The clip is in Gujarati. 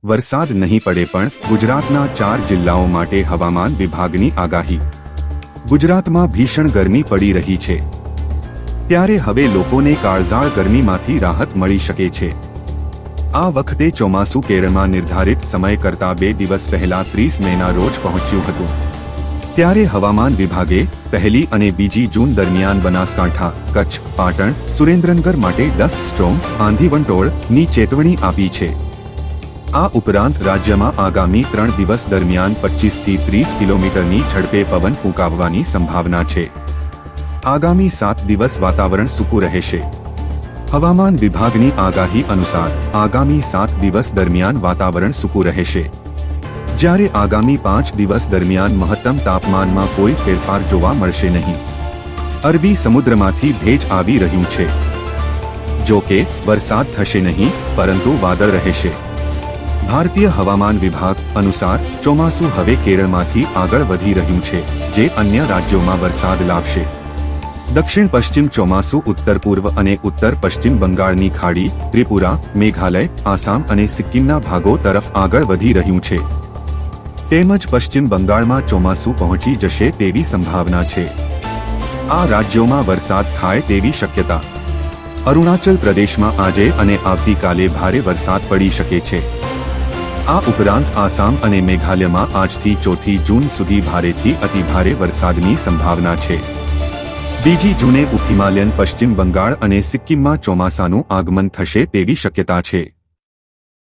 વરસાદ નહીં પડે પણ ગુજરાતના 4 જિલ્લાઓ માટે હવામાન વિભાગની આગાહી। ગુજરાતમાં ભીષણ ગરમી પડી રહી છે, ત્યારે હવે લોકોને કાળઝાળ ગરમીમાંથી રાહત મળી શકે છે। આ વખતે ચોમાસું કેરળમાં નિર્ધારિત સમય કરતાં 2 દિવસ પહેલા 30 મેના રોજ પહોંચ્યું હતું, ત્યારે હવામાન વિભાગે 1 અને 2 જૂન દરમિયાન બનાસકાંઠા, કચ્છ, પાટણ, સુરેન્દ્રનગર માટે ડસ્ટ સ્ટોર્મ આંધી વંટોળની ચેતવણી આપી છે। આ ઉપરાંત રાજ્યમાં આગામી 3 દિવસ દરમિયાન 25 થી 30 કિલોમીટરની ઝડપે પવન ફૂંકાવવાની સંભાવના છે। આગામી 7 દિવસ વાતાવરણ સૂકું રહેશે। હવામાન વિભાગની આગાહી અનુસાર આગામી 7 દિવસ દરમિયાન વાતાવરણ સૂકું રહેશે, જ્યારે આગામી 5 દિવસ દરમિયાન મહત્તમ તાપમાનમાં કોઈ ફેરફાર જોવા મળશે નહીં। અરબી સમુદ્રમાંથી ભેજ આવી રહ્યું છે, જો કે વરસાદ થશે નહીં, પરંતુ વાદળ રહેશે। ભારતીય હવામાન વિભાગ અનુસાર ચોમાસું હવે કેરળમાંથી આગળ વધી રહ્યું છે, જે અન્ય રાજ્યોમાં વરસાદ લાવશે। દક્ષિણ પશ્ચિમ ચોમાસું ઉત્તર પૂર્વ અને ઉત્તર પશ્ચિમ બંગાળની ખાડી, ત્રિપુરા, મેઘાલય, આસામ અને સિક્કિમના ભાગો તરફ આગળ વધી રહ્યું છે, તેમજ પશ્ચિમ બંગાળમાં ચોમાસું પહોંચી જશે તેવી સંભાવના છે। આ રાજ્યોમાં વરસાદ થાય તેવી શક્યતા। અરુણાચલ પ્રદેશમાં આજે અને આવતીકાલે ભારે વરસાદ પડી શકે છે। આ ઉપરાંત આસામ અને મેઘાલયમાં આજથી 4 જૂન સુધી ભારેથી અતિભારે વરસાદની સંભાવના છે। 2 જૂને ઉપ હિમાલયન પશ્ચિમ બંગાળ અને સિક્કિમમાં ચોમાસાનું આગમન થશે તેવી શક્યતા છે।